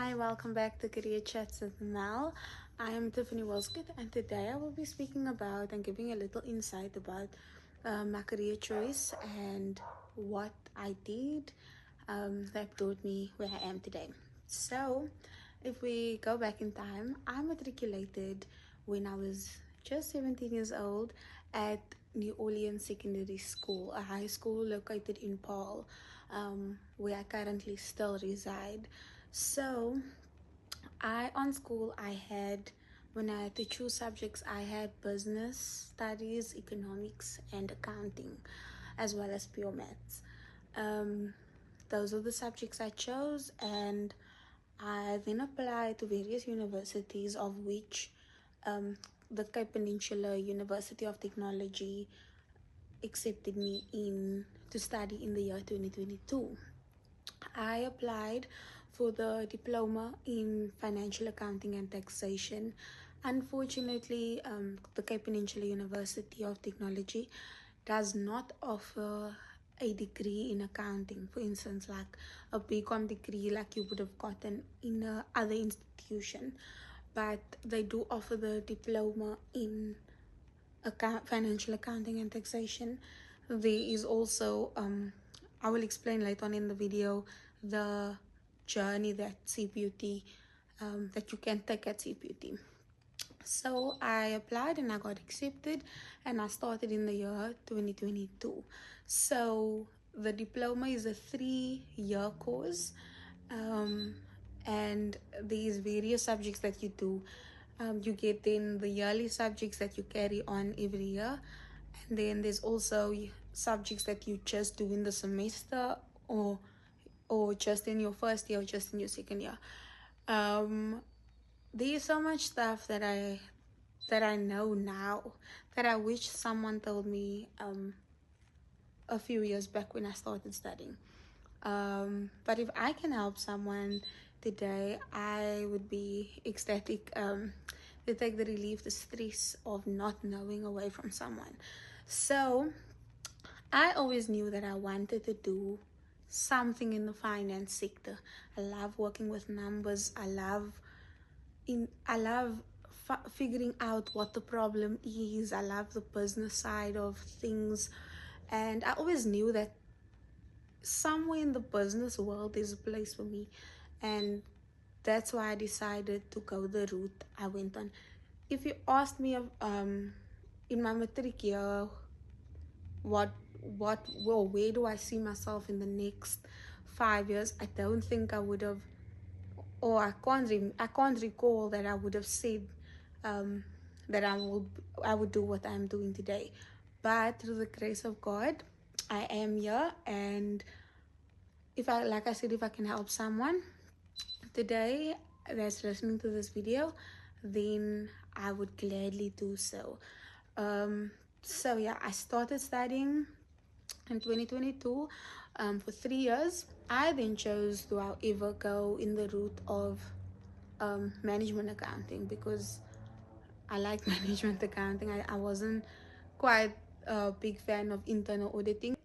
Hi, welcome back to Career Chats with Mel. I am Tiffany Wildschutt, and today I will be speaking about and giving a little insight about my career choice and what I did that brought me where I am today. So, if we go back in time, I matriculated when I was just 17 years old at New Orleans Secondary School, a high school located in Paul, where I currently still reside. So, on school, when I had to choose subjects, I had business studies, economics, and accounting, as well as pure maths. Um, those are the subjects I chose, and I then applied to various universities, of which um, the Cape Peninsula University of Technology accepted me in to study in the year 2022. I applied for the diploma in financial accounting and taxation. Unfortunately, the Cape Peninsula University of Technology does not offer a degree in accounting, for instance, like a BCom degree like you would have gotten in a other institution, but they do offer the diploma in financial accounting and taxation. There is also I will explain later on in the video the journey that CPUT that you can take at CPUT. So I applied and I got accepted, and I started in the year 2022. So the diploma is a 3-year course, um, and these various subjects that you do. You get then the yearly subjects that you carry on every year, and then there's also subjects that you just do in the semester, or just in your first year or just in your second year. There's so much stuff that I know now that I wish someone told me a few years back when I started studying. But if I can help someone today, I would be ecstatic to take the relief, the stress of not knowing away from someone. So I always knew that I wanted to do something in the finance sector. I love working with numbers. I love figuring out what the problem is. I love the business side of things, and I always knew that somewhere in the business world is a place for me, and that's why I decided to go the route I went on. If you asked me in my matric year what where do I see myself in the next 5 years, I don't think I would have, or I can't recall that I would have said that I would do what I'm doing today. But through the grace of God, I am here, and like I said, if I can help someone today that's listening to this video, then I would gladly do so. So yeah, I started studying in 2022 for 3 years. I then chose to, however, go in the route of management accounting, because I like management accounting. I wasn't quite a big fan of internal auditing.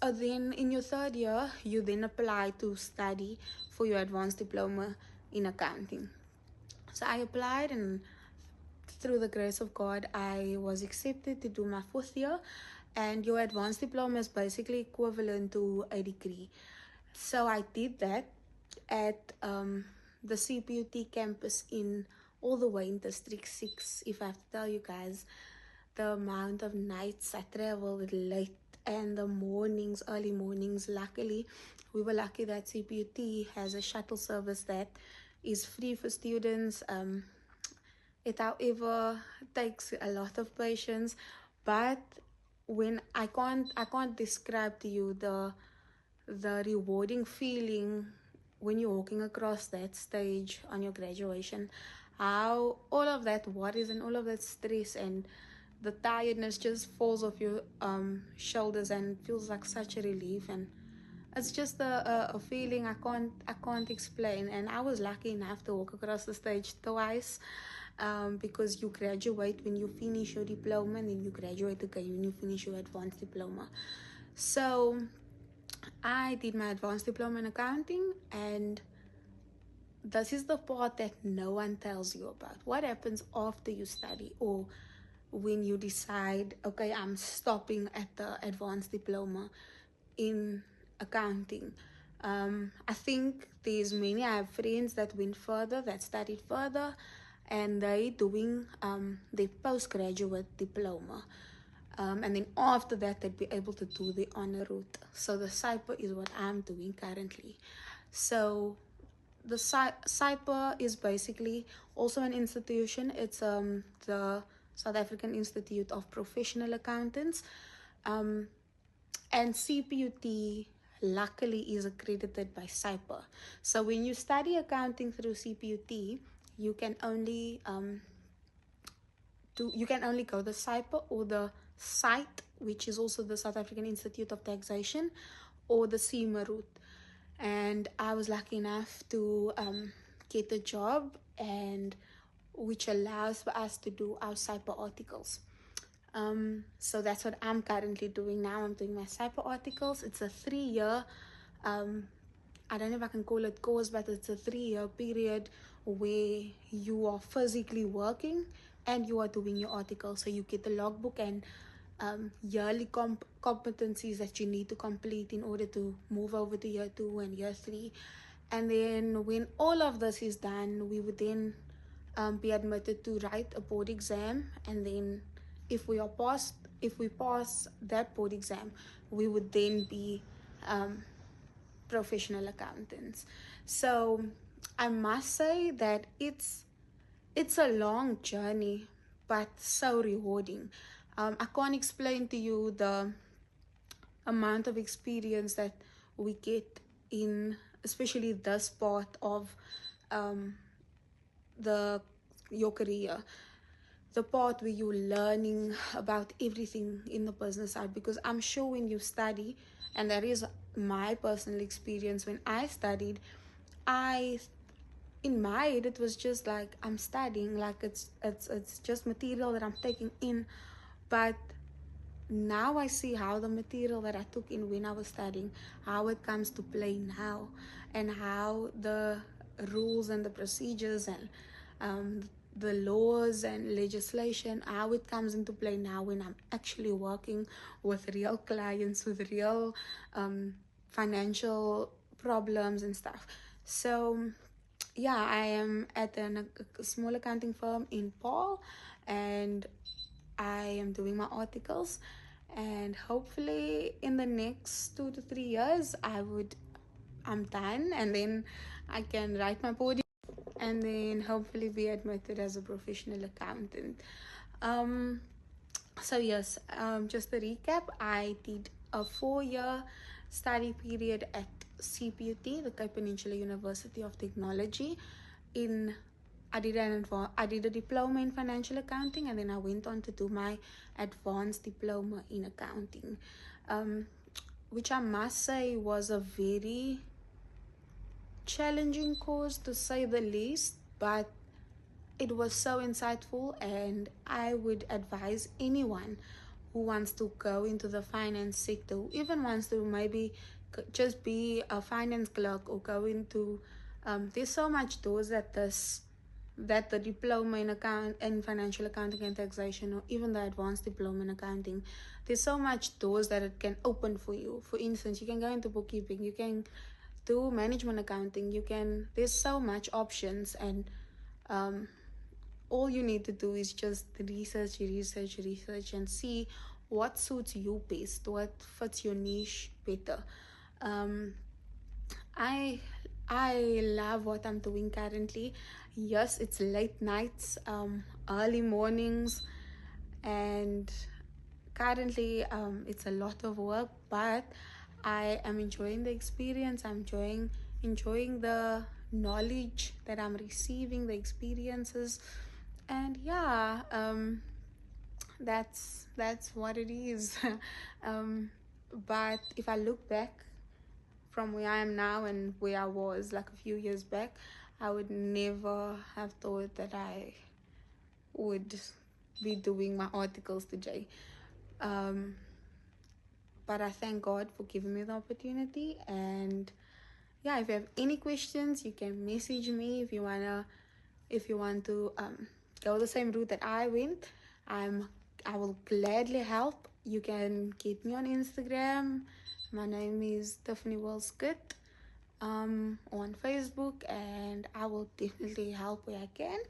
Then in your third year, you then apply to study for your advanced diploma in accounting. So I applied, and through the grace of God, I was accepted to do my fourth year. And your advanced diploma is basically equivalent to a degree. So I did that at the CPUT campus in all the way in District 6. If I have to tell you guys the amount of nights I traveled late, and the mornings, early mornings, luckily, we were lucky that CPUT has a shuttle service that is free for students. It, however, takes a lot of patience, but when I can't describe to you the rewarding feeling when you're walking across that stage on your graduation, how all of that worries and all of that stress and the tiredness just falls off your shoulders, and feels like such a relief. And it's just a feeling I can't explain. And I was lucky enough to walk across the stage twice, because you graduate when you finish your diploma, and then you graduate again when you finish your advanced diploma. So I did my advanced diploma in accounting, and this is the part that no one tells you about. What happens after you study, or when you decide, okay, I'm stopping at the advanced diploma in accounting. I think there's many. I have friends that went further, that studied further, and they doing their postgraduate diploma. And then after that, they'd be able to do the honor route. So the SAIPA is what I'm doing currently. So the SAIPA is basically also an institution. It's the South African Institute of Professional Accountants. Um, and CPUT luckily is accredited by SAIPA. So when you study accounting through CPUT, you can only you can only go the SAIPA or the SITE, which is also the South African Institute of Taxation, or the SEMA route. And I was lucky enough to get a job, and which allows for us to do our SAIPA articles. So that's what I'm currently doing now. I'm doing my SAIPA articles. It's a 3-year, I don't know if I can call it course, but it's a 3-year period where you are physically working and you are doing your articles. So you get the logbook and yearly competencies that you need to complete in order to move over to year 2 and year 3. And then when all of this is done, we would then be admitted to write a board exam. And then if we pass that board exam, we would then be professional accountants. So I must say that it's a long journey, but so rewarding. I can't explain to you the amount of experience that we get in, especially this part of um, the your career, the part where you're learning about everything in the business side. Because I'm sure when you study, and that is my personal experience, when I studied, I in my head it was just like I'm studying, like it's just material that I'm taking in. But now I see how the material that I took in when I was studying, how it comes to play now, and how the rules and the procedures and the laws and legislation, how it comes into play now when I'm actually working with real clients, with real financial problems and stuff. So yeah, I am at a small accounting firm in Paul, and I am doing my articles, and hopefully in the next 2 to 3 years I'm done, and then I can write my podium, and then hopefully be admitted as a professional accountant. Um, so yes, just a recap, I did a 4-year study period at CPUT, the Cape Peninsula University of Technology. In I did a diploma in financial accounting, and then I went on to do my advanced diploma in accounting, which I must say was a very challenging course, to say the least, but it was so insightful. And I would advise anyone who wants to go into the finance sector, who even wants to maybe just be a finance clerk, or go into there's so much doors that the diploma in financial accounting and taxation, or even the advanced diploma in accounting, there's so much doors that it can open for you. For instance, you can go into bookkeeping, you can do management accounting, there's so much options. And all you need to do is just research and see what suits you best, what fits your niche better. um, I I love what I'm doing currently. Yes, it's late nights, early mornings, and currently it's a lot of work, but I am enjoying the experience. I'm enjoying the knowledge that I'm receiving, the experiences, and yeah, that's what it is. um, but if I look back from where I am now and where I was like a few years back, I would never have thought that I would be doing my articles today. Um, but I thank God for giving me the opportunity, and yeah, if you have any questions, you can message me. If you want to go the same route that I went, I will gladly help. You can get me on Instagram. My name is Tiffany Wildschutt on Facebook, and I will definitely help where I can.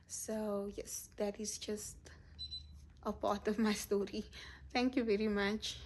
So yes, that is just a part of my story. Thank you very much.